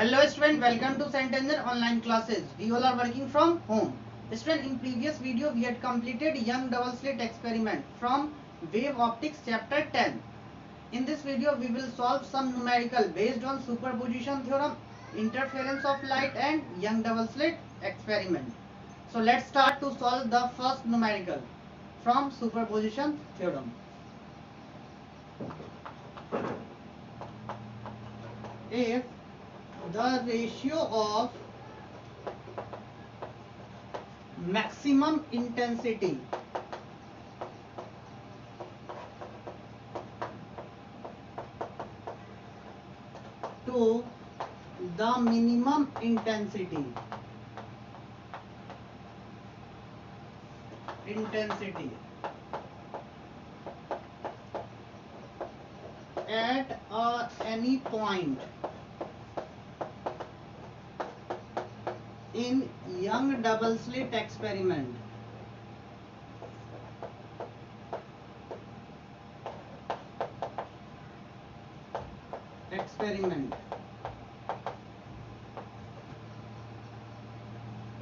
Hello student, welcome to Santander online classes. We all are working from home. Student, in previous video we had completed Young double slit experiment from wave optics chapter 10. In this video we will solve some numerical based on superposition theorem, interference of light and Young double slit experiment. So let's start to solve the first numerical from superposition theorem. If the ratio of maximum intensity to the minimum intensity at any point in Young double slit experiment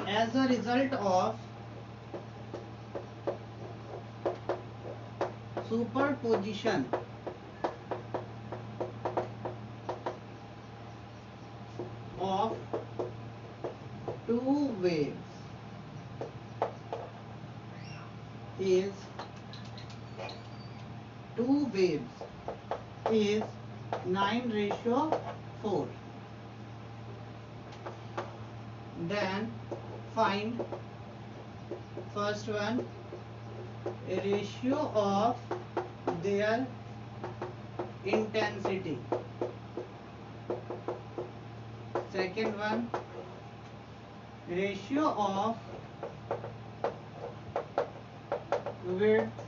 as a result of superposition of two waves is 9:4. Then find first one, ratio of their intensity. Second one, ratio of width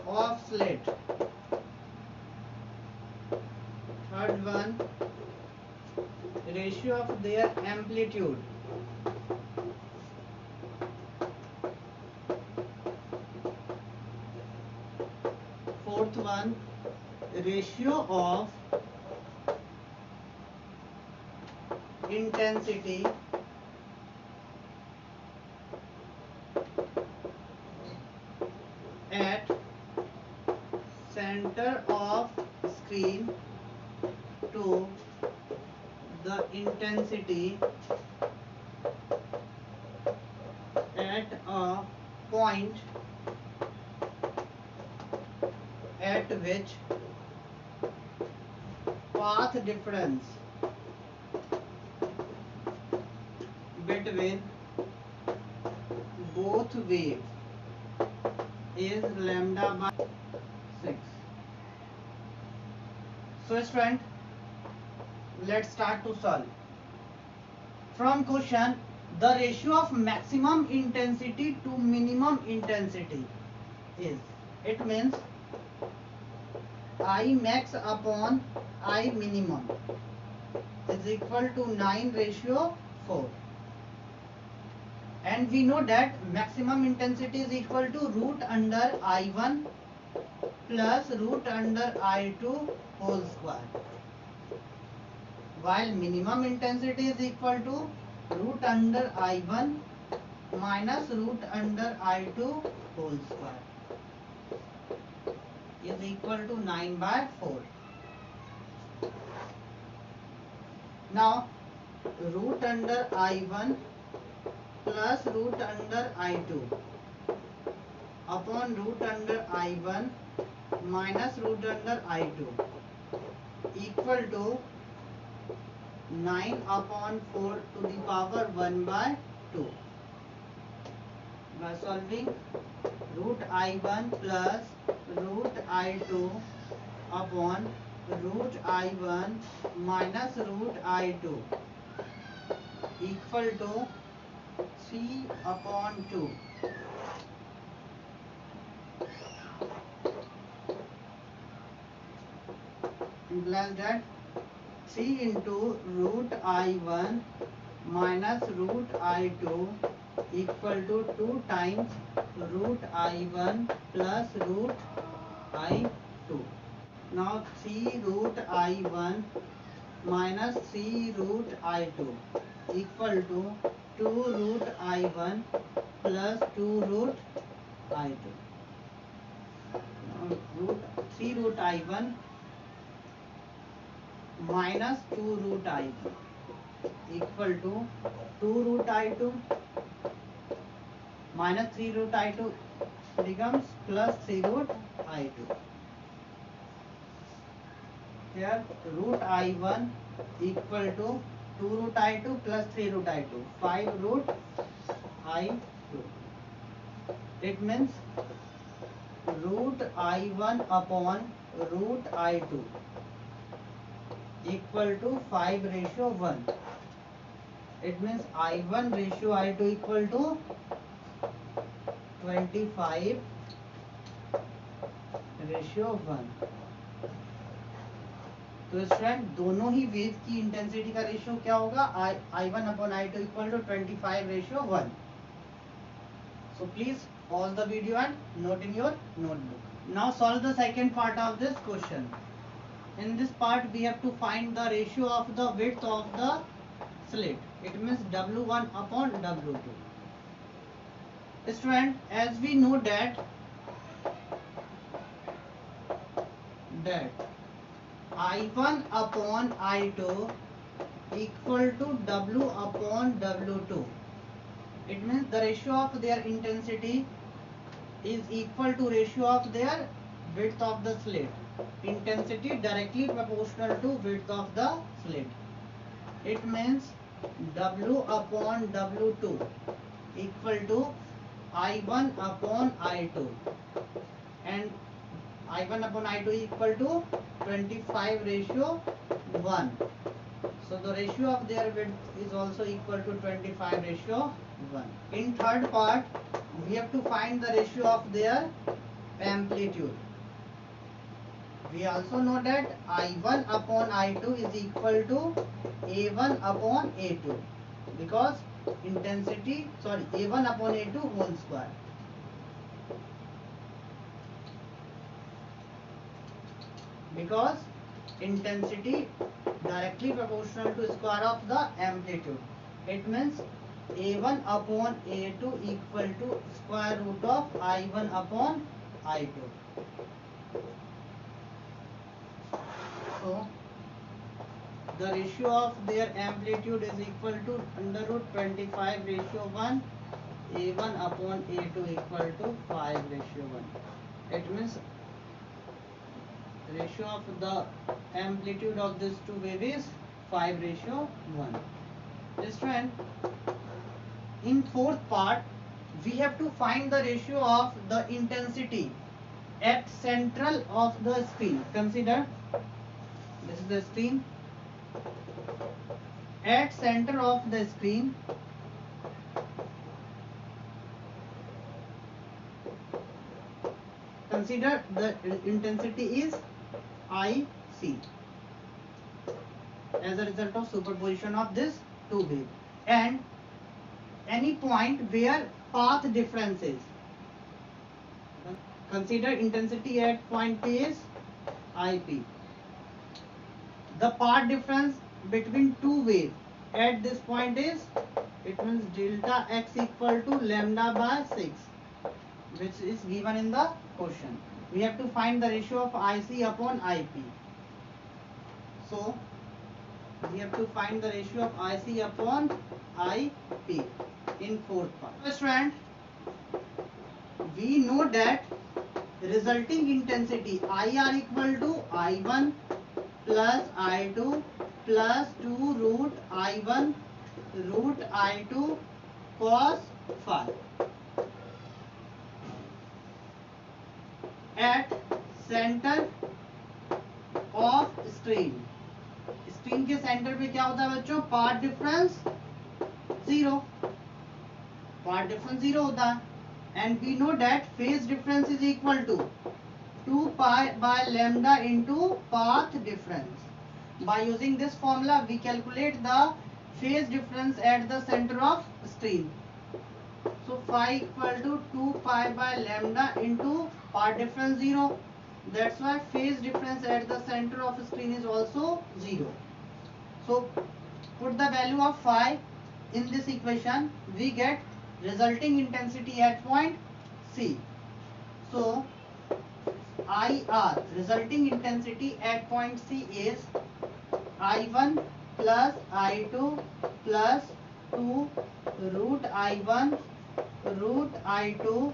of slit. Third one, ratio of their amplitude. Fourth one, ratio of intensity at center of screen to the intensity at a point at which path difference between both waves is lambda by 6. So student, let's start to solve. From question, the ratio of maximum intensity to minimum intensity is, it means I max upon I minimum is equal to 9:4. And we know that maximum intensity is equal to root under I1 plus root under I2 whole square, while minimum intensity is equal to root under I1 minus root under I2 whole square is equal to 9/4. Now root under I1 plus root under I2 upon root under I1 minus root under I2 equal to 9/4 to the power 1/2. By solving, root I1 plus root I2 upon root I1 minus root I2 equal to 3/2. Implies that 3 into root I1 minus root I2 equal to 2 times root I1 plus root I2. Now 3 root I1 minus 3 root I2 equal to 2 root I1 plus 2 root I2. Now 3 root I1 minus 2 root I1 equal to 2 root I2 minus 3 root I2 becomes plus 3 root I2. Here root I1 equal to 2 root I2 plus 3 root I2, 5 root I2. It means root I1 upon root I2 equal to 5 ratio 1. It means I1 ratio I2 equal to 25 ratio 1. तो student दोनों ही wave की intensity का ratio क्या होगा? I1 upon I2 equal to 25 ratio 1. So please pause the video and note in your notebook. Now solve the second part of this question. In this part we have to find the ratio of the width of the slit. It means W1 upon W2. Student, as we know that I1 upon I2 equal to W upon W2. It means the ratio of their intensity is equal to ratio of their width of the slit. Intensity directly proportional to width of the slit. It means W upon W2 equal to I1 upon I2, and I1 upon I2 equal to 25 ratio 1. So the ratio of their width is also equal to 25 ratio 1. In third part, we have to find the ratio of their amplitude. We also know that I1 upon I2 is equal to A1 upon A2, because A1 upon A2 whole square. Because intensity directly proportional to square of the amplitude. It means A1 upon A2 equal to square root of I1 upon I2. So the ratio of their amplitude is equal to under root 25 ratio 1. A1 upon A2 equal to 5 ratio 1. It means ratio of the amplitude of these two waves is 5 ratio 1. Student, in fourth part we have to find the ratio of the intensity at central of the screen. Consider this is the screen. At center of the screen, consider the intensity is IC as a result of superposition of this two waves, and any point where path difference is. Consider intensity at point P is IP. The path difference between two waves at this point is, it means delta x equal to lambda by 6, which is given in the question. We have to find the ratio of IC upon IP. So we have to find the ratio of IC upon IP in fourth part. First round, we know that resulting intensity IR equal to I1 plus I2 plus 2 root I1 root I2 cos phi. At center of screen. Screen के centre पे क्या होता है बच्चों? Path difference 0. Path difference 0 होता है, and we know that phase difference is equal to 2 pi by lambda into path difference. By using this formula we calculate the phase difference at the center of screen. So phi equal to 2 pi by lambda into path difference 0. That's why phase difference at the center of screen is also 0. So put the value of phi in this equation, we get resulting intensity at point C. So IR, resulting intensity at point C, is I1 plus I2 plus 2 root I1 root I2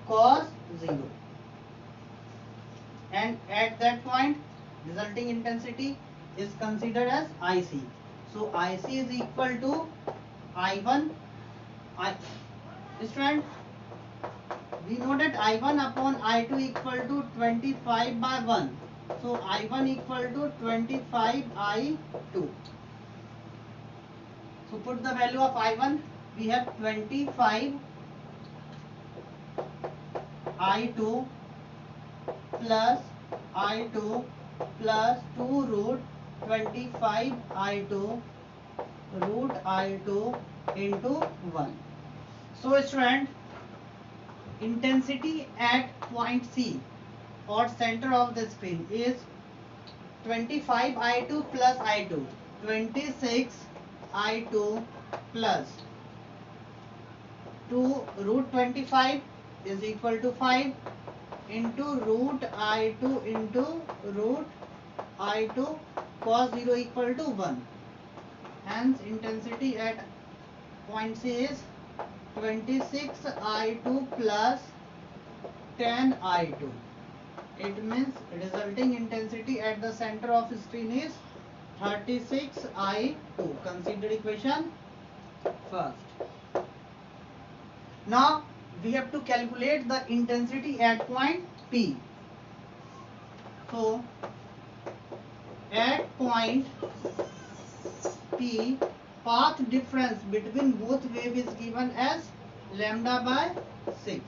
cos 0. And at that point resulting intensity is considered as IC. So IC is equal to I1. Student, we know that I1 upon I2 equal to 25 by 1. So I1 equal to 25 I2. So put the value of I1. We have 25 I2 plus I2 plus 2 root 25 I2 root I2 into 1. So student, intensity at point C or center of the screen is 25 I2 plus I2, 26 I2 plus 2 root 25 is equal to 5 into root I2 into root I2 cos 0 equal to 1. Hence intensity at point C is 26 I2 plus 10 I2. It means resulting intensity at the center of screen is 36 I2. Consider equation first. Now we have to calculate the intensity at point P. So at point P, path difference between both wave is given as lambda by 6.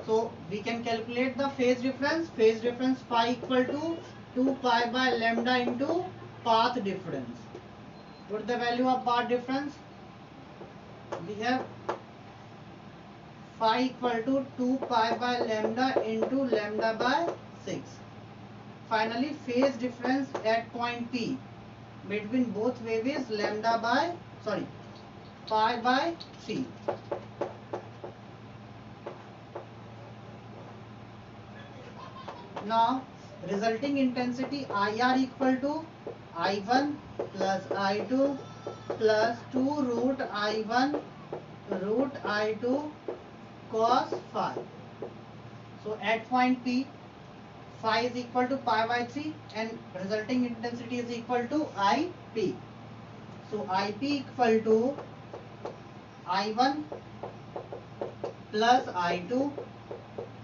So we can calculate the phase difference. Phase difference phi equal to 2 pi by lambda into path difference. Put the value of path difference. We have phi equal to 2 pi by lambda into lambda by 6. Finally, phase difference at point P between both wave is pi by 3. Now resulting intensity IR equal to I1 plus I2 plus 2 root I1 root I2 cos phi. So at point P, phi is equal to pi by 3 and resulting intensity is equal to IP. So IP equal to I1 plus I2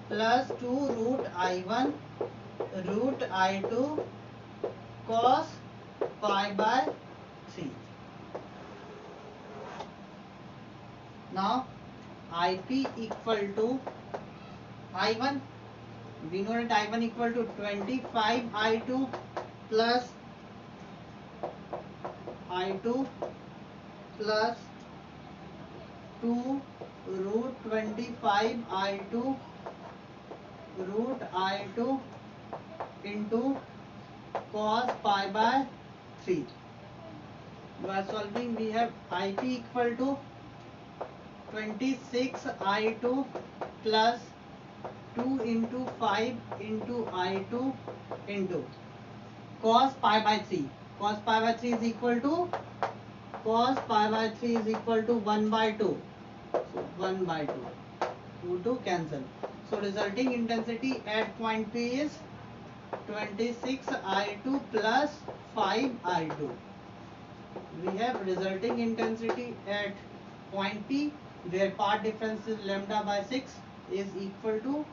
plus 2 root I1 root I2 cos pi by 3. Now IP equal to I1. We know that I1 equal to 25 I2 plus I2 plus 2 root 25 I2 root I2 into cos pi by 3. By solving, we have IP equal to 26 I2 plus 2 into 5 into I2 into cos pi by 3. Cos pi by 3 is equal to 1 by 2. So 1 by 2. 2 cancel. So resulting intensity at point P is 26 I2 plus 5 I2. We have resulting intensity at point P where part difference is lambda by 6 is equal to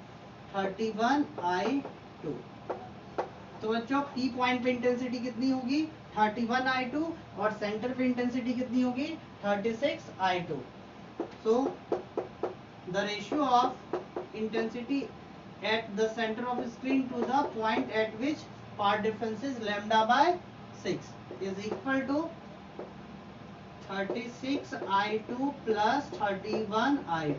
31 I2. तो बच्चों P point पे intensity कितनी होगी 31 I2 और centre पे intensity कितनी होगी 36 I2. So the ratio of intensity at the center of the screen to the point at which part difference is lambda by 6 is equal to 36 I2 plus 31 I2.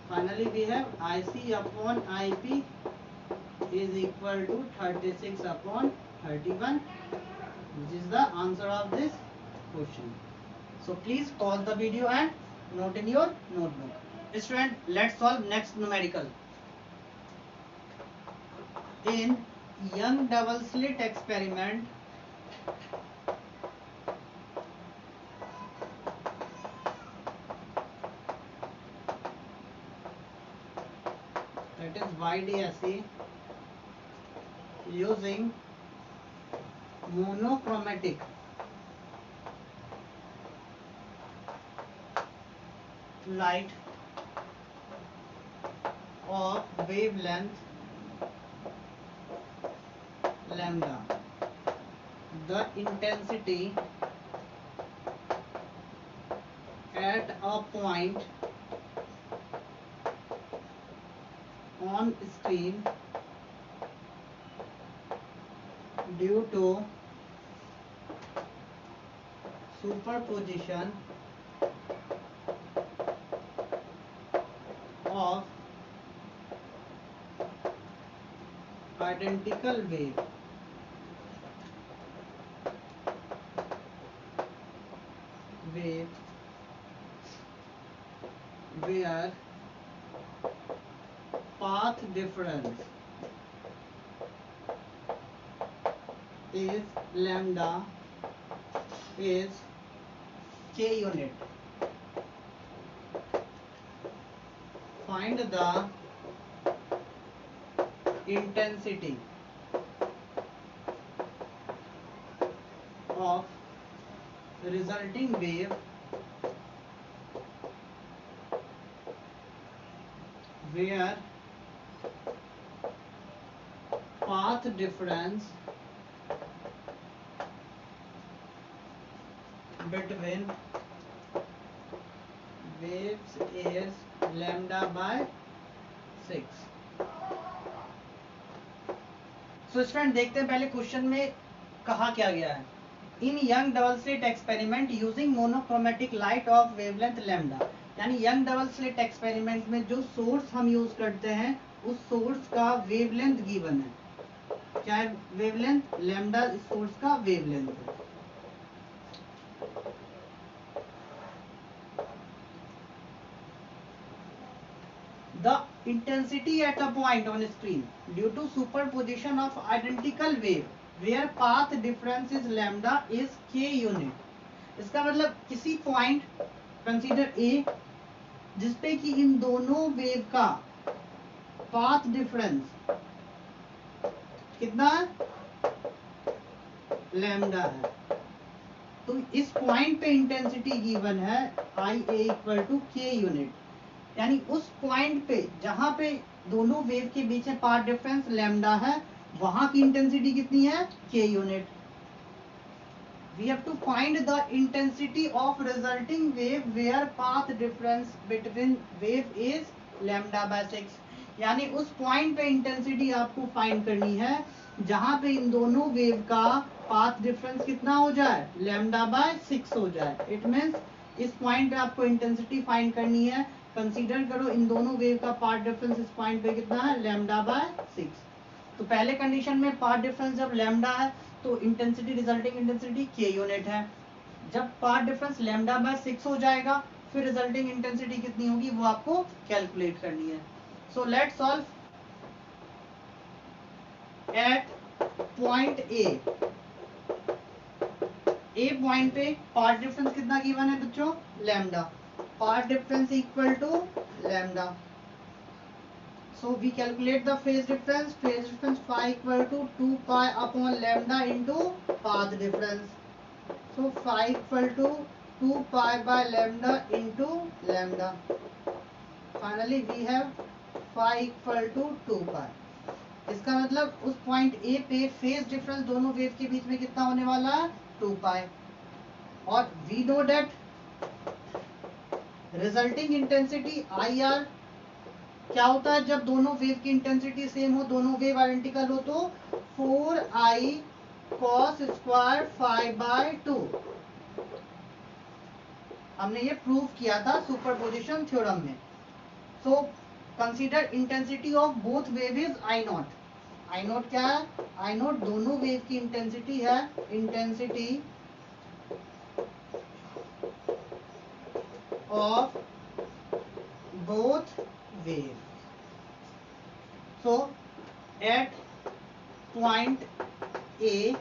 Finally, we have IC upon IP is equal to 36 upon 31, which is the answer of this question. So please pause the video and note in your notebook. Student, let's solve next numerical. In Young double slit experiment, that is YDSE, using monochromatic light of wavelength lambda, the intensity at a point on screen due to superposition of identical wave where path difference is lambda is k unit. Find the intensity of resulting wave where path difference between waves is lambda by 6. So student देखते हैं पहले question में कहा क्या गया है. In Young double slit experiment using monochromatic light of wavelength lambda, यानी Young double slit experiment में जो सोर्स हम यूज करते हैं उस सोर्स का वेवलेंथ गिवन है. क्या है वेवलेंथ? लैम्डा इस सोर्स का वेवलेंथ है. The intensity at a point on screen due to superposition of identical wave where path difference is lambda is k unit. इसका मतलब किसी पॉइंट कंसीडर ए जिसपे कि इन दोनों वेव का पाथ डिफरेंस कितना है? लैम्डा है. तो इस पॉइंट पे इंटेंसिटी गिवन है आई ए इक्वल टू के यूनिट, यानी उस पॉइंट पे जहां पे दोनों वेव के बीच में पाथ डिफरेंस लैम्डा है वहां की इंटेंसिटी कितनी है? के unit. We have to find the intensity of resulting wave where path difference between wave is lambda by 6. यानी उस पॉइंट पे इंटेंसिटी आपको फाइंड करनी है जहां पे इन दोनों वेव का पाथ डिफरेंस कितना हो जाए? लैम्डा बाय 6 हो जाए. इट मीन्स इस पॉइंट पे आपको इंटेंसिटी फाइंड करनी है. कंसीडर करो इन दोनों वेव का पाथ डिफरेंस इस पॉइंट पे कितना है? Lambda by 6. तो पहले कंडीशन में पाथ डिफरेंस जब लैम्डा है तो इंटेंसिटी रिजल्टिंग इंटेंसिटी के यूनिट है. जब पाथ डिफरेंस लैम्डा बाय 6 हो जाएगा फिर रिजल्टिंग इंटेंसिटी कितनी होगी वो आपको कैलकुलेट करनी है. So let's solve. At point A point पे पाथ डिफरेंस कितना गिवन है बच्चों? Lambda. Path difference equal to lambda. So we calculate the phase difference. Phase difference phi equal to 2 pi upon lambda into path difference. So phi equal to 2 pi by lambda into lambda. Finally we have phi equal to 2 pi. इसका मतलब उस point A पे phase difference दोनों wave के बीच में कितना होने वाला है? 2 pi. और we know that resulting intensity IR क्या होता है जब दोनों वेव की इंटेंसिटी सेम हो, दोनों वेव आइडेंटिकल हो तो 4i cos square phi bye 2. हमने ये प्रूव किया था सुपरपोजिशन थ्योरम में. So consider intensity of both wave is I naught. I naught क्या है? I naught दोनों वेव की इंटेंसिटी है, intensity of both wave. So at point A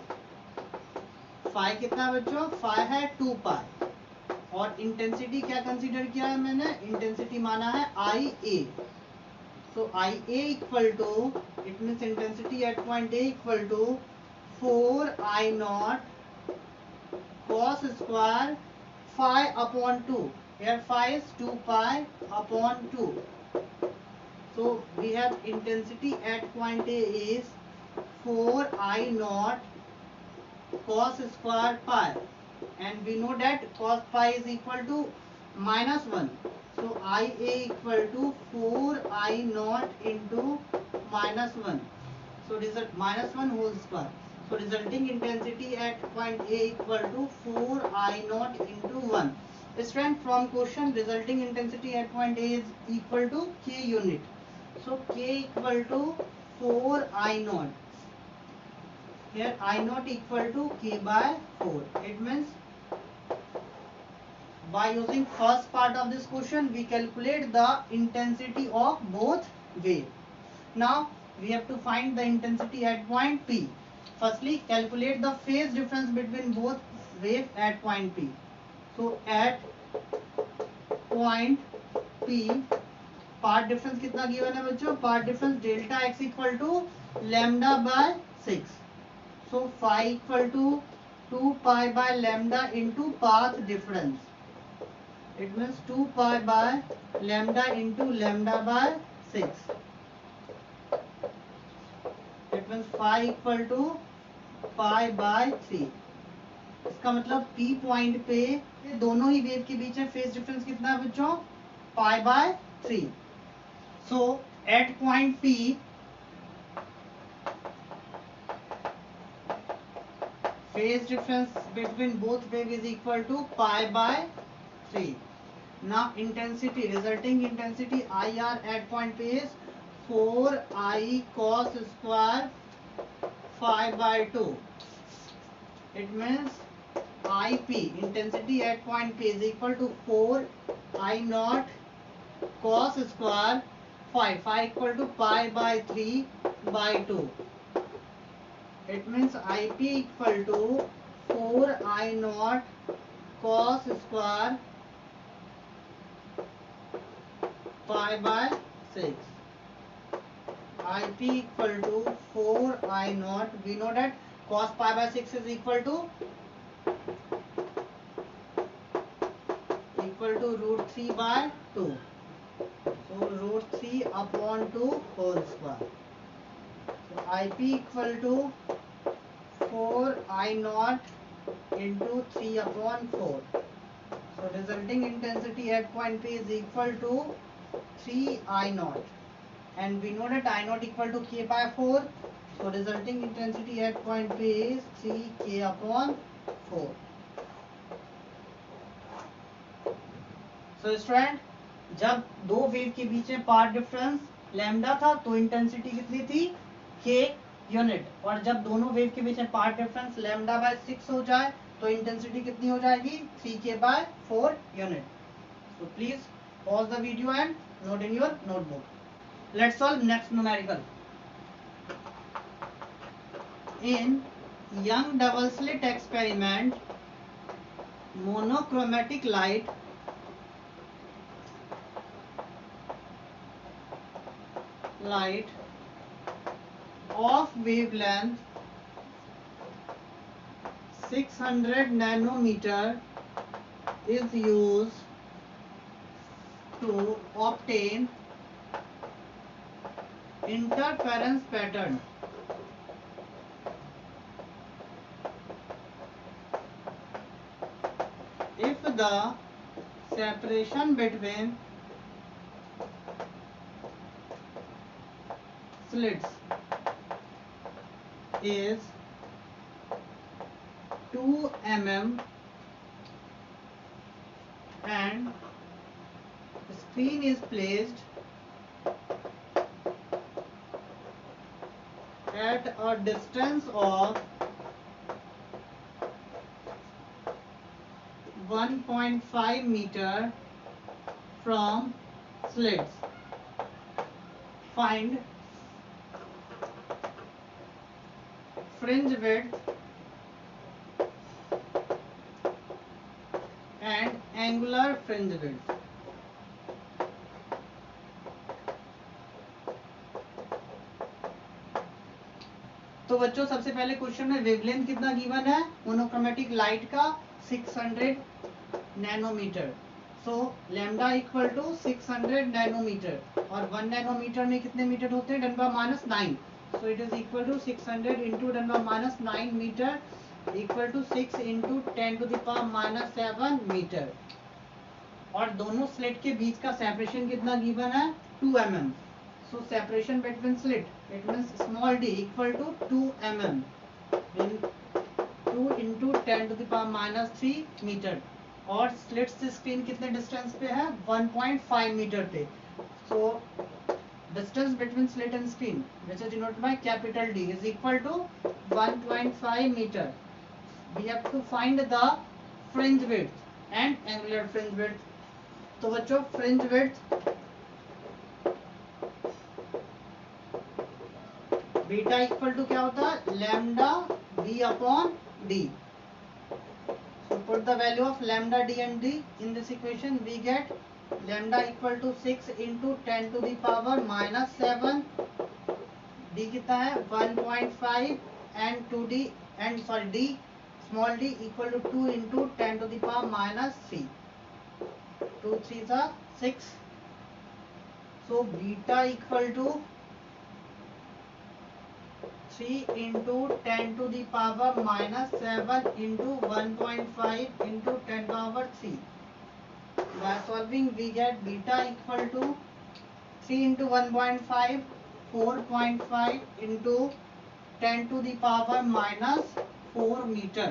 phi कितना बच्चों? फाई है 2 पाई और इंटेंसिटी क्या कंसीडर किया है मैंने? इंटेंसिटी माना है I A. So I A equal to, it means intensity at point A equal to 4 I naught cos square phi upon 2. Here phi is 2 pi upon 2. So we have intensity at point A is 4 I naught cos square pi, and we know that cos pi is equal to -1. So IA equal to 4 I naught into -1. So result -1 whole square. So resulting intensity at point A equal to 4 I naught into 1. Student, from question resulting intensity at point A is equal to K unit. So K equal to 4 I naught. Here I naught equal to K by 4. It means by using first part of this question we calculate the intensity of both wave. Now we have to find the intensity at point P. Firstly, calculate the phase difference between both wave at point P. So at point P path difference कितना given है बच्चों? Path difference delta X equal to lambda by 6. So phi equal to 2 pi by lambda into path difference. It means 2 pi by lambda into lambda by 6. It means phi equal to pi by 3. इसका मतलब P point पे दोनों ही wave के बीच में phase difference कितना है बच्चों? पाई by 3. So at point P, phase difference between both wave is equal to pi by 3. Now intensity, resulting intensity IR at point P is 4 I cos square phi by 2. It means IP, intensity at point P is equal to 4 I naught cos square phi equal to pi by 3 by 2. It means IP equal to 4 I naught cos square pi by 6. IP equal to 4 I naught. We know that cos pi by 6 is equal to root 3 by 2. So root 3 upon 2 whole square. So IP equal to 4 I naught into 3 upon 4. So resulting intensity at point P is equal to 3 I naught. And we know that I naught equal to K by 4. So resulting intensity at point P is 3 K upon 4. So student, जब दो wave के बीच में path difference lambda था तो intensity कितनी थी? K unit. और जब दोनों वेव के बीच में पार्ट डिफरेंस लैम्डा बाय 6 हो जाए तो इंटेंसिटी कितनी हो जाएगी? 3K by 4 unit. So please pause the video and note in your notebook. Let's solve next numerical. In Young double slit experiment, monochromatic light of wavelength 600 nanometer is used to obtain interference pattern. If the separation between slits is 2 mm and screen is placed at a distance of 1.5 meter from slits. Find fringe width and angular fringe width. तो बच्चों सबसे पहले question में wavelength कितना given है monochromatic light का 600 nanometre. So lambda equal to 600 nanometre और 1 nanometre में कितने मीटर होते हैं 10⁻⁹. So it is equal to 600 into 10⁻⁹ metre equal to 6 into 10⁻⁷ metre. और दोनों स्लिट के बीच का सेपरेशन कितना गिवन है 2 mm. So separation between slit, it means small d equal to 2 mm. In 2 into 10⁻³ metre. और स्लिट से स्क्रीन कितने distance पे है 1.5 मीटर पे. So distance between slit and screen, which is denoted by capital D, is equal to 1.5 meter. We have to find the fringe width and angular fringe width. तो बच्चों fringe width beta equal to क्या होता है lambda B upon D. So put the value of lambda d and d in this equation. We get lambda equal to 6 into 10⁻⁷. d कितना है 1.5 and 2d and sorry d small d equal to 2 into 10⁻⁻3. 2 3s are 6. So beta equal to 3 into 10⁻⁷ into 1.5 into 10⁻3. By solving we get beta equal to 3 into 1.5 4.5 into 10⁻⁻4 meter.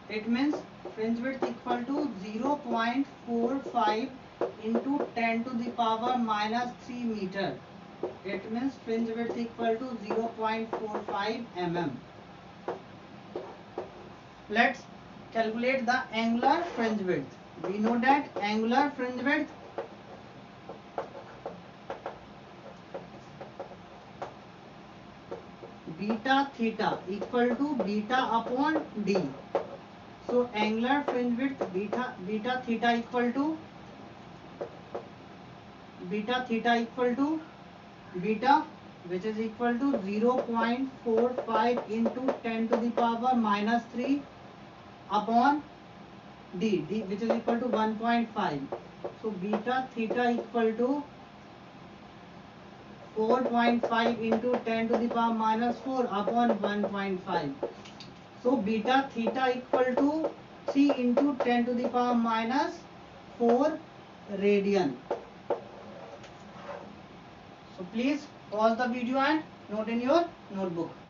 It means fringe width equal to 0.45 into 10⁻⁻3 meter. It means fringe width equal to 0.45 mm. Let's calculate the angular fringe width. We know that angular fringe width beta theta equal to beta upon d. So angular fringe width beta theta equal to beta, which is equal to 0.45 into 10⁻³ upon d which is equal to 1.5. So beta theta equal to 4.5 into 10⁻⁴ upon 1.5. So beta theta equal to 3 into 10⁻⁴ radian. So please pause the video and note in your notebook.